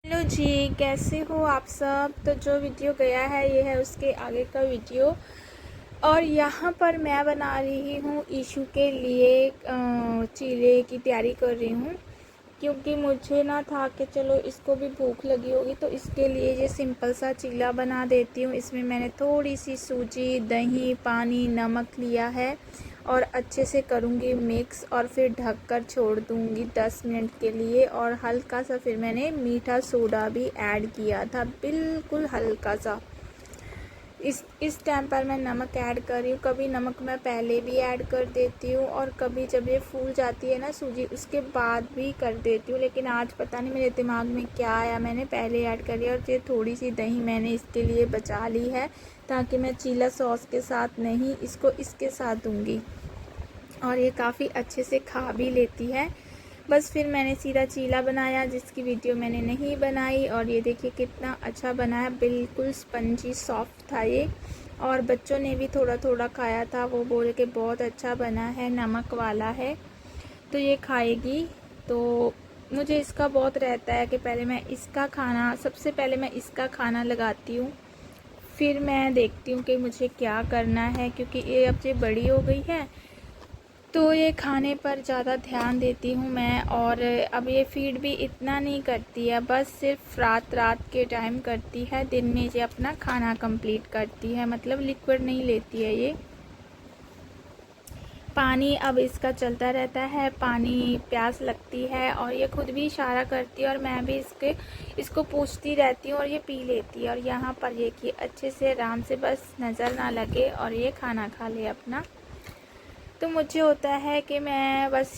Hello जी, कैसे हो आप सब। तो जो वीडियो गया है ये है उसके आगे का वीडियो। और यहाँ पर मैं बना रही हूँ ईशू के लिए चीले की तैयारी कर रही हूँ, क्योंकि मुझे ना था कि चलो इसको भी भूख लगी होगी तो इसके लिए ये सिंपल सा चीला बना देती हूँ। इसमें मैंने थोड़ी सी सूजी, दही, पानी, नमक लिया है और अच्छे से करूँगी मिक्स और फिर ढक कर छोड़ दूँगी 10 मिनट के लिए। और हल्का सा फिर मैंने मीठा सोडा भी ऐड किया था, बिल्कुल हल्का सा। इस टाइम पर मैं नमक ऐड कर रही हूँ। कभी नमक मैं पहले भी ऐड कर देती हूँ और कभी जब ये फूल जाती है ना सूजी उसके बाद भी कर देती हूँ, लेकिन आज पता नहीं मेरे दिमाग में क्या आया, मैंने पहले ऐड कर लिया। और ये थोड़ी सी दही मैंने इसके लिए बचा ली है ताकि मैं चीला सॉस के साथ नहीं, इसको इसके साथ दूँगी और ये काफ़ी अच्छे से खा भी लेती है। बस फिर मैंने सीधा चीला बनाया जिसकी वीडियो मैंने नहीं बनाई। और ये देखिए कितना अच्छा बना है, बिल्कुल स्पंजी सॉफ्ट था ये। और बच्चों ने भी थोड़ा थोड़ा खाया था, वो बोल के बहुत अच्छा बना है, नमक वाला है तो ये खाएगी। तो मुझे इसका बहुत रहता है कि पहले मैं इसका खाना, सबसे पहले मैं इसका खाना लगाती हूँ, फिर मैं देखती हूँ कि मुझे क्या करना है, क्योंकि ये अब ये बड़ी हो गई है तो ये खाने पर ज़्यादा ध्यान देती हूँ मैं। और अब ये फीड भी इतना नहीं करती है, बस सिर्फ रात रात के टाइम करती है, दिन में ये अपना खाना कंप्लीट करती है, मतलब लिक्विड नहीं लेती है ये। पानी अब इसका चलता रहता है, पानी प्यास लगती है और ये खुद भी इशारा करती है और मैं भी इसको पूछती रहती हूँ और ये पी लेती है। और यहाँ पर ये कि अच्छे से आराम से बस नज़र ना लगे और ये खाना खा ले अपना। तो मुझे होता है कि मैं बस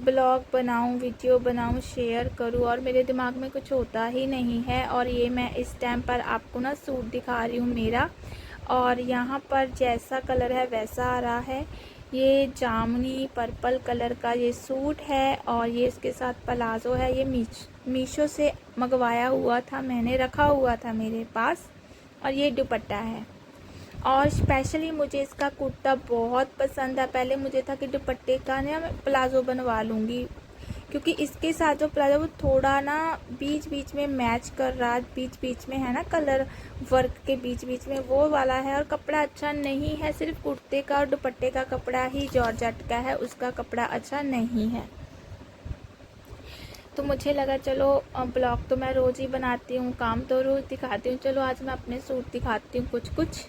ब्लॉग बनाऊं, वीडियो बनाऊं, शेयर करूं और मेरे दिमाग में कुछ होता ही नहीं है। और ये मैं इस टाइम पर आपको ना सूट दिखा रही हूँ मेरा, और यहाँ पर जैसा कलर है वैसा आ रहा है। ये जामुनी पर्पल कलर का ये सूट है और ये इसके साथ पलाज़ो है। ये मीशो से मंगवाया हुआ था, मैंने रखा हुआ था मेरे पास। और ये दुपट्टा है और स्पेशली मुझे इसका कुर्ता बहुत पसंद है। पहले मुझे था कि दुपट्टे का ना मैं प्लाज़ो बनवा लूँगी, क्योंकि इसके साथ जो प्लाज़ो वो थोड़ा ना बीच बीच में मैच कर रहा है, बीच बीच में है ना कलर वर्क के बीच बीच में वो वाला है। और कपड़ा अच्छा नहीं है, सिर्फ कुर्ते का और दुपट्टे का कपड़ा ही जॉर्जेट का है, उसका कपड़ा अच्छा नहीं है। तो मुझे लगा चलो ब्लॉग तो मैं रोज़ ही बनाती हूँ, काम तो रोज़ दिखाती हूँ, चलो आज मैं अपने सूट दिखाती हूँ कुछ कुछ।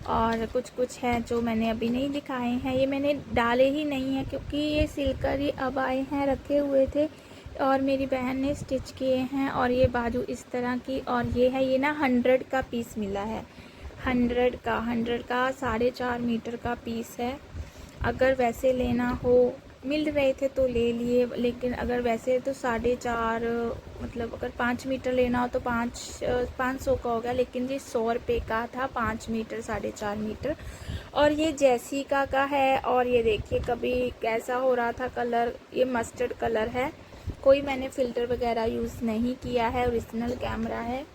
और कुछ कुछ है जो मैंने अभी नहीं दिखाए हैं, ये मैंने डाले ही नहीं हैं क्योंकि ये सिलकर ही अब आए हैं, रखे हुए थे और मेरी बहन ने स्टिच किए हैं। और ये बाजू इस तरह की, और ये है, ये ना 100 का पीस मिला है, 100 का 4.5 मीटर का पीस है। अगर वैसे लेना हो, मिल रहे थे तो ले लिए, लेकिन अगर वैसे तो 4.5, मतलब अगर 5 मीटर लेना हो तो 500 का हो गया, लेकिन ये 100 रुपये का था 5 मीटर 4.5 मीटर। और ये जैसिका का है। और ये देखिए कभी कैसा हो रहा था कलर, ये मस्टर्ड कलर है, कोई मैंने फ़िल्टर वगैरह यूज़ नहीं किया है, ओरिजिनल कैमरा है।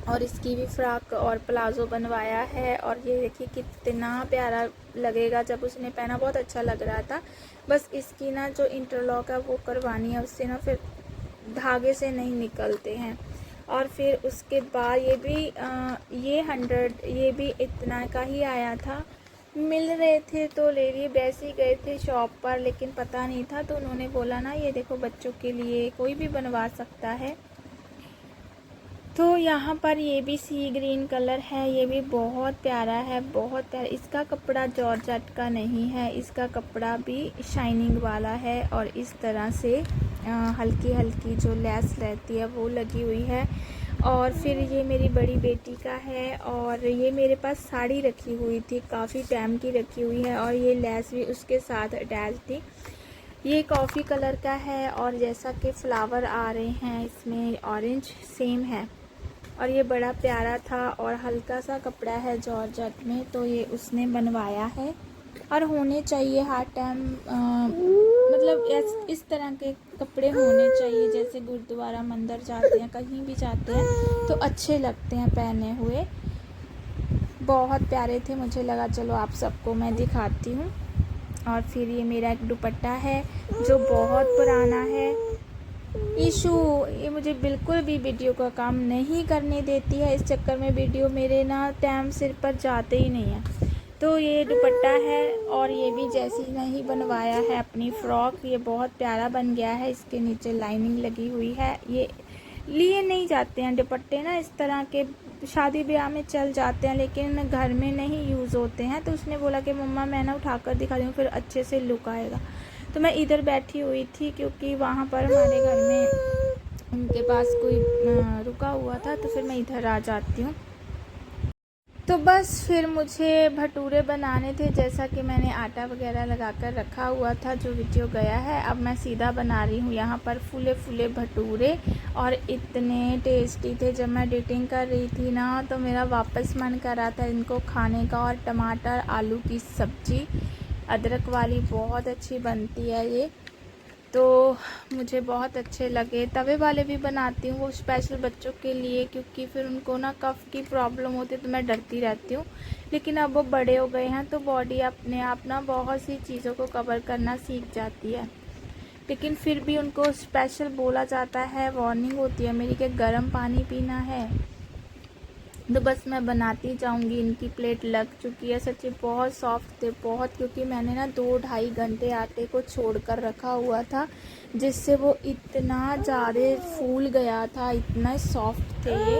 और इसकी भी फ्रॉक और प्लाज़ो बनवाया है और ये देखिए कितना प्यारा लगेगा, जब उसने पहना बहुत अच्छा लग रहा था। बस इसकी ना जो इंटरलॉक है वो करवानी है, उससे ना फिर धागे से नहीं निकलते हैं। और फिर उसके बाद ये भी ये 100, ये भी इतना का ही आया था, मिल रहे थे तो ले लिए। वैसे ही गए थे शॉप पर लेकिन पता नहीं था, तो उन्होंने बोला ना ये देखो बच्चों के लिए कोई भी बनवा सकता है। तो यहाँ पर ये भी सी ग्रीन कलर है, ये भी बहुत प्यारा है, बहुत प्यारा। इसका कपड़ा जॉर्जेट का नहीं है, इसका कपड़ा भी शाइनिंग वाला है और इस तरह से हल्की हल्की जो लेस रहती है वो लगी हुई है। और फिर ये मेरी बड़ी बेटी का है और ये मेरे पास साड़ी रखी हुई थी, काफ़ी टाइम की रखी हुई है और ये लेस भी उसके साथ अटैच थी। ये कॉफ़ी कलर का है और जैसा कि फ्लावर आ रहे हैं इसमें ऑरेंज सेम है। और ये बड़ा प्यारा था और हल्का सा कपड़ा है जॉर्जेट में, तो ये उसने बनवाया है। और होने चाहिए हर टाइम, मतलब इस तरह के कपड़े होने चाहिए, जैसे गुरुद्वारा मंदिर जाते हैं, कहीं भी जाते हैं तो अच्छे लगते हैं पहने हुए, बहुत प्यारे थे। मुझे लगा चलो आप सबको मैं दिखाती हूँ। और फिर ये मेरा एक दुपट्टा है जो बहुत पुराना है, ईशू ये मुझे बिल्कुल भी वीडियो का काम नहीं करने देती है। इस चक्कर में वीडियो मेरे ना टाइम सिर पर जाते ही नहीं है। तो ये दुपट्टा है और ये भी जैसी नहीं बनवाया है अपनी फ़्रॉक, ये बहुत प्यारा बन गया है। इसके नीचे लाइनिंग लगी हुई है। ये लिए नहीं जाते हैं दुपट्टे ना, इस तरह के शादी ब्याह में चल जाते हैं लेकिन घर में नहीं यूज़ होते हैं। तो उसने बोला कि मम्मा मैं ना उठाकर दिखा दूँ, फिर अच्छे से लुक आएगा। तो मैं इधर बैठी हुई थी क्योंकि वहाँ पर हमारे घर में उनके पास कोई रुका हुआ था, तो फिर मैं इधर आ जाती हूँ। तो बस फिर मुझे भटूरे बनाने थे, जैसा कि मैंने आटा वगैरह लगाकर रखा हुआ था, जो वीडियो गया है। अब मैं सीधा बना रही हूँ यहाँ पर फूले फूले भटूरे, और इतने टेस्टी थे। जब मैं एडिटिंग कर रही थी ना तो मेरा वापस मन कर रहा था इनको खाने का। और टमाटर आलू की सब्ज़ी अदरक वाली बहुत अच्छी बनती है ये, तो मुझे बहुत अच्छे लगे। तवे वाले भी बनाती हूँ, वो स्पेशल बच्चों के लिए, क्योंकि फिर उनको ना कफ़ की प्रॉब्लम होती है तो मैं डरती रहती हूँ। लेकिन अब वो बड़े हो गए हैं तो बॉडी अपने आप ना बहुत सी चीज़ों को कवर करना सीख जाती है। लेकिन फिर भी उनको स्पेशल बोला जाता है, वार्निंग होती है मेरी कि गर्म पानी पीना है। तो बस मैं बनाती जाऊंगी। इनकी प्लेट लग चुकी है। सच्ची बहुत सॉफ्ट थे, बहुत, क्योंकि मैंने ना 2-2.5 घंटे आटे को छोड़कर रखा हुआ था, जिससे वो इतना ज़्यादा फूल गया था, इतना सॉफ्ट थे ये।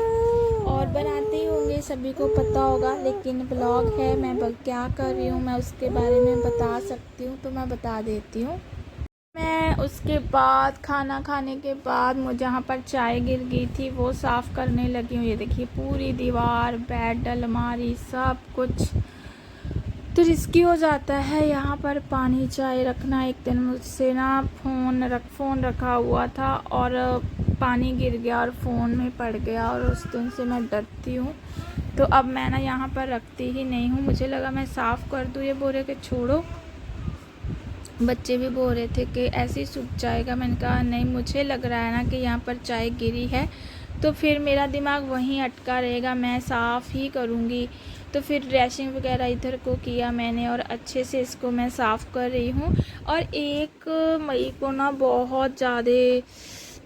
और बनाते ही होंगे, सभी को पता होगा, लेकिन ब्लॉग है, मैं क्या कर रही हूँ मैं उसके बारे में बता सकती हूँ तो मैं बता देती हूँ। मैं उसके बाद खाना खाने के बाद मुझे जहाँ पर चाय गिर गई थी वो साफ़ करने लगी हूँ। ये देखिए पूरी दीवार, बेड, अलमारी, सब कुछ तो रिस्की हो जाता है यहाँ पर पानी चाय रखना। एक दिन मुझसे ना फ़ोन रखा हुआ था और पानी गिर गया और फ़ोन में पड़ गया, और उस दिन से मैं डरती हूँ। तो अब मैं ना यहाँ पर रखती ही नहीं हूँ। मुझे लगा मैं साफ़ कर दूँ, ये बोल रहे कि छोड़ो। बच्चे भी बोल रहे थे कि ऐसे ही सूख जाएगा। मैंने कहा नहीं, मुझे लग रहा है ना कि यहाँ पर चाय गिरी है, तो फिर मेरा दिमाग वहीं अटका रहेगा, मैं साफ़ ही करूँगी। तो फिर ड्रेसिंग वगैरह इधर को किया मैंने और अच्छे से इसको मैं साफ़ कर रही हूँ। और 1 मई को ना बहुत ज़्यादा,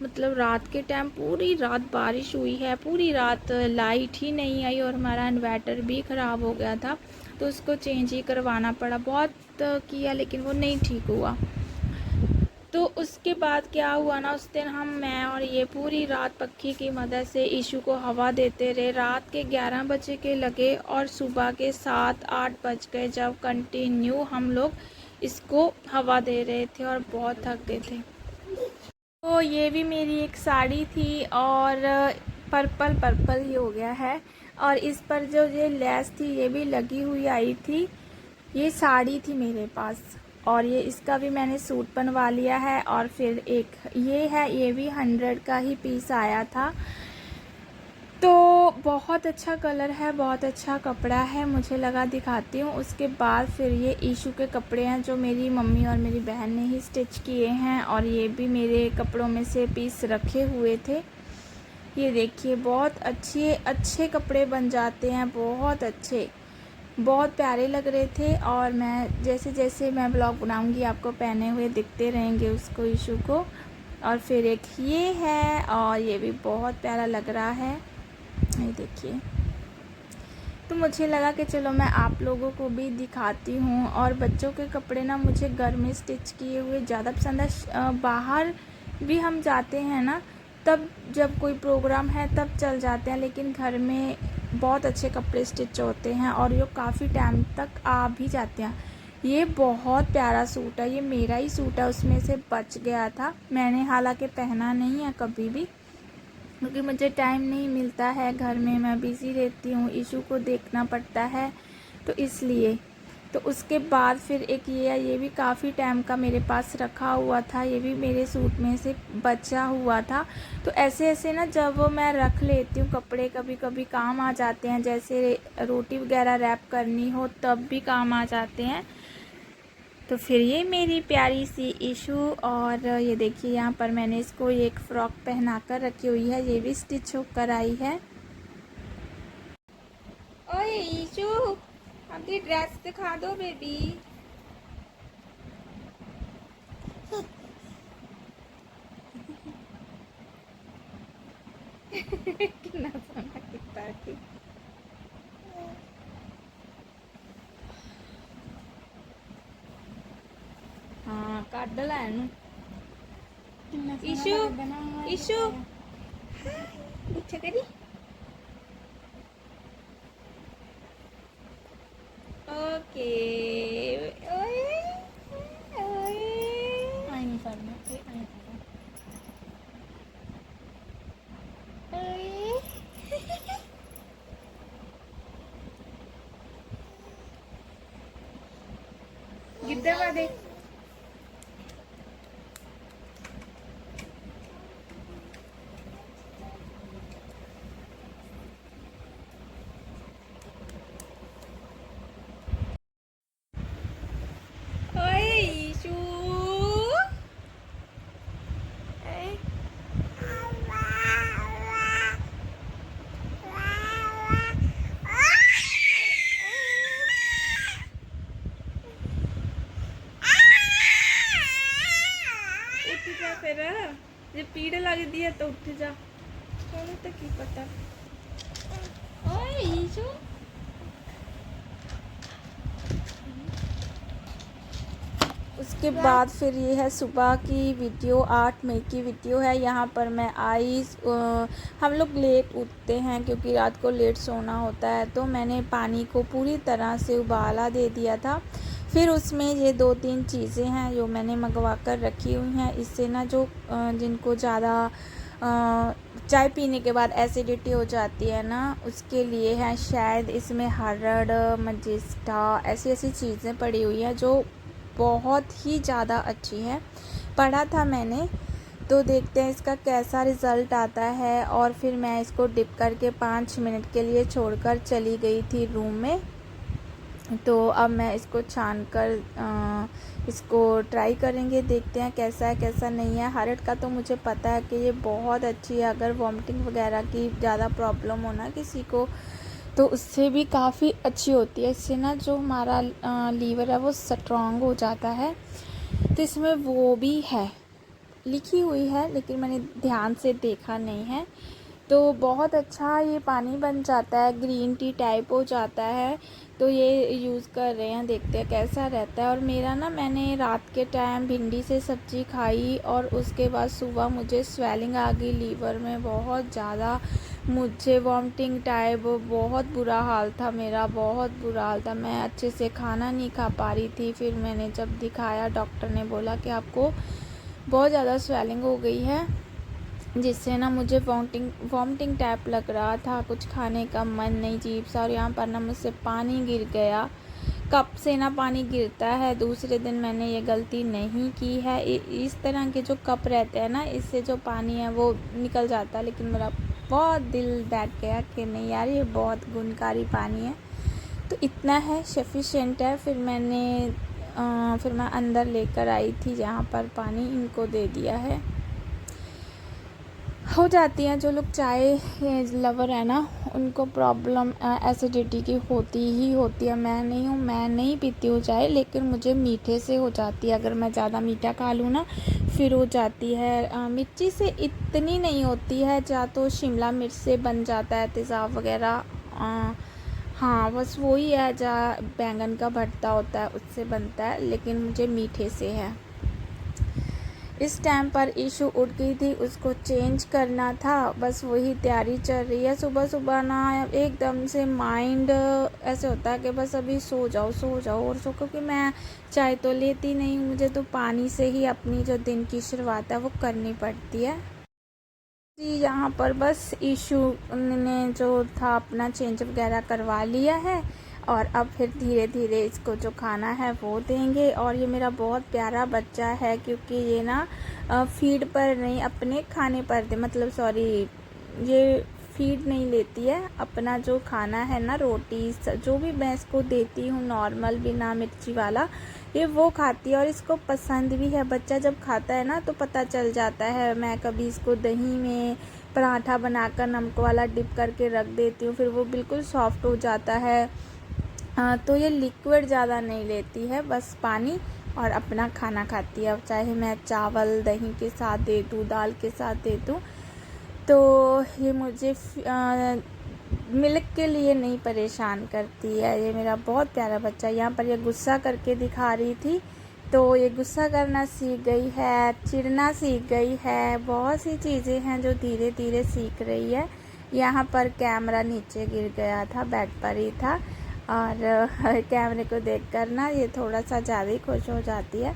मतलब रात के टाइम पूरी रात बारिश हुई है, पूरी रात लाइट ही नहीं आई और हमारा इन्वर्टर भी ख़राब हो गया था, तो उसको चेंज ही करवाना पड़ा। बहुत किया लेकिन वो नहीं ठीक हुआ। तो उसके बाद क्या हुआ ना, उस दिन मैं और ये पूरी रात पक्की की मदद से ईशू को हवा देते रहे। रात के 11 बजे के लगे और सुबह के 7-8 बज गए जब कंटिन्यू हम लोग इसको हवा दे रहे थे और बहुत थक गए थे। तो ये भी मेरी एक साड़ी थी और पर्पल ही हो गया है, और इस पर जो ये लेस थी ये भी लगी हुई आई थी। ये साड़ी थी मेरे पास, और ये इसका भी मैंने सूट बनवा लिया है। और फिर एक ये है, ये भी 100 का ही पीस आया था। तो बहुत अच्छा कलर है, बहुत अच्छा कपड़ा है, मुझे लगा दिखाती हूँ। उसके बाद फिर ये ईशू के कपड़े हैं जो मेरी मम्मी और मेरी बहन ने ही स्टिच किए हैं, और ये भी मेरे कपड़ों में से पीस रखे हुए थे। ये देखिए बहुत अच्छे कपड़े बन जाते हैं, बहुत अच्छे, बहुत प्यारे लग रहे थे। और मैं जैसे जैसे मैं ब्लॉग बनाऊंगी आपको पहने हुए दिखते रहेंगे उसको, ईशू को। और फिर एक ये है, और ये भी बहुत प्यारा लग रहा है, ये देखिए। तो मुझे लगा कि चलो मैं आप लोगों को भी दिखाती हूँ। और बच्चों के कपड़े ना मुझे घर में स्टिच किए हुए ज़्यादा पसंद है। बाहर भी हम जाते हैं ना, तब जब कोई प्रोग्राम है तब चल जाते हैं, लेकिन घर में बहुत अच्छे कपड़े स्टिच होते हैं और ये काफ़ी टाइम तक आ भी जाते हैं। ये बहुत प्यारा सूट है, ये मेरा ही सूट है, उसमें से बच गया था। मैंने हालांकि पहना नहीं है कभी भी, क्योंकि मुझे टाइम नहीं मिलता है, घर में मैं बिज़ी रहती हूँ, इशू को देखना पड़ता है, तो इसलिए। तो उसके बाद फिर एक ये भी काफ़ी टाइम का मेरे पास रखा हुआ था, ये भी मेरे सूट में से बचा हुआ था। तो ऐसे ऐसे ना जब मैं रख लेती हूँ कपड़े, कभी कभी काम आ जाते हैं, जैसे रोटी वगैरह रैप करनी हो तब भी काम आ जाते हैं। तो फिर ये मेरी प्यारी सी इशू। और ये देखिए यहाँ पर मैंने इसको एक फ़्रॉक पहना कर रखी हुई है, ये भी स्टिच होकर आई है। ओए इशू, अपनी ड्रेस दिखा दो बेबी। कितना सोना कितना ठीक। हाँ काट ला ईशु ईशु अच्छा करी ओके ओए ओए आई नहीं करना ओए गिद्दा वा दे ओए ईशु उठ जा फिर जब पीड़ लग दी है तो उठ जा चलो तो की पता ओए ईशु उसके बाद फिर ये है सुबह की वीडियो 8 मई की वीडियो है। यहाँ पर मैं आई हम लोग लेट उठते हैं क्योंकि रात को लेट सोना होता है, तो मैंने पानी को पूरी तरह से उबाला दे दिया था। फिर उसमें ये 2-3 चीज़ें हैं जो मैंने मंगवा कर रखी हुई हैं। इससे ना जो जिनको ज़्यादा चाय पीने के बाद एसिडिटी हो जाती है ना, उसके लिए है। शायद इसमें हरड़ मजिस्टा ऐसी ऐसी चीज़ें पड़ी हुई हैं जो बहुत ही ज़्यादा अच्छी है। पढ़ा था मैंने, तो देखते हैं इसका कैसा रिज़ल्ट आता है। और फिर मैं इसको डिप करके 5 मिनट के लिए छोड़कर चली गई थी रूम में। तो अब मैं इसको छान कर इसको ट्राई करेंगे, देखते हैं कैसा है कैसा नहीं है। हरड़ का तो मुझे पता है कि ये बहुत अच्छी है। अगर वॉमिटिंग वगैरह की ज़्यादा प्रॉब्लम हो ना किसी को, तो उससे भी काफ़ी अच्छी होती है। इससे ना जो हमारा लीवर है वो स्ट्रॉन्ग हो जाता है। तो इसमें वो भी है, लिखी हुई है, लेकिन मैंने ध्यान से देखा नहीं है। तो बहुत अच्छा ये पानी बन जाता है, ग्रीन टी टाइप हो जाता है। तो ये यूज़ कर रहे हैं, देखते हैं कैसा रहता है। और मेरा ना मैंने रात के टाइम भिंडी से सब्ज़ी खाई और उसके बाद सुबह मुझे स्वेलिंग आ गई लीवर में बहुत ज़्यादा। मुझे वॉमिटिंग टाइप बहुत बुरा हाल था, मेरा बहुत बुरा हाल था। मैं अच्छे से खाना नहीं खा पा रही थी। फिर मैंने जब दिखाया, डॉक्टर ने बोला कि आपको बहुत ज़्यादा स्वेलिंग हो गई है, जिससे ना मुझे वॉमिटिंग टाइप लग रहा था, कुछ खाने का मन नहीं, जीभ सा। और यहाँ पर ना मुझसे पानी गिर गया, कप से ना पानी गिरता है। दूसरे दिन मैंने ये गलती नहीं की है। इस तरह के जो कप रहते हैं ना, इससे जो पानी है वो निकल जाता है। लेकिन मेरा बहुत दिल बैठ गया कि नहीं यार, ये बहुत गुणकारी पानी है, तो इतना है सफिशेंट है। फिर मैं अंदर लेकर आई थी, जहाँ पर पानी इनको दे दिया है। हो जाती हैं जो लोग चाय लवर है ना, उनको प्रॉब्लम एसिडिटी की होती ही होती है। मैं नहीं हूँ, मैं नहीं पीती हूँ चाय, लेकिन मुझे मीठे से हो जाती है। अगर मैं ज़्यादा मीठा खा लूँ ना, फिर हो जाती है। मिर्ची से इतनी नहीं होती है, या तो शिमला मिर्च से बन जाता है तेज़ाब वगैरह। हाँ बस वही है, जहाँ बैंगन का भरता होता है उससे बनता है, लेकिन मुझे मीठे से है। इस टाइम पर ईशु उठ गई थी, उसको चेंज करना था, बस वही तैयारी चल रही है। सुबह सुबह ना एकदम से माइंड ऐसे होता है कि बस अभी सो जाओ सो जाओ और सो, क्योंकि मैं चाय तो लेती नहीं, मुझे तो पानी से ही अपनी जो दिन की शुरुआत है वो करनी पड़ती है जी। यहाँ पर बस ईशु ने जो था अपना चेंज वगैरह करवा लिया है, और अब फिर धीरे धीरे इसको जो खाना है वो देंगे। और ये मेरा बहुत प्यारा बच्चा है, क्योंकि ये ना फीड पर नहीं, अपने खाने पर दे, मतलब सॉरी, ये फीड नहीं लेती है। अपना जो खाना है ना, रोटी जो भी मैं इसको देती हूँ नॉर्मल बिना मिर्ची वाला, ये वो खाती है और इसको पसंद भी है। बच्चा जब खाता है ना तो पता चल जाता है। मैं कभी इसको दही में पराठा बनाकर नमक वाला डिप करके रख देती हूँ, फिर वो बिल्कुल सॉफ्ट हो जाता है। तो ये लिक्विड ज़्यादा नहीं लेती है, बस पानी और अपना खाना खाती है। अब चाहे मैं चावल दही के साथ दे दूँ, दाल के साथ दे दूँ, तो ये मुझे मिल्क के लिए नहीं परेशान करती है। ये मेरा बहुत प्यारा बच्चा। यहाँ पर ये गुस्सा करके दिखा रही थी, तो ये गुस्सा करना सीख गई है, चिढ़ना सीख गई है। बहुत सी चीज़ें हैं जो धीरे धीरे सीख रही है। यहाँ पर कैमरा नीचे गिर गया था, बेड पर ही था, और कैमरे को देखकर ना ये थोड़ा सा ज़्यादा ही खुश हो जाती है।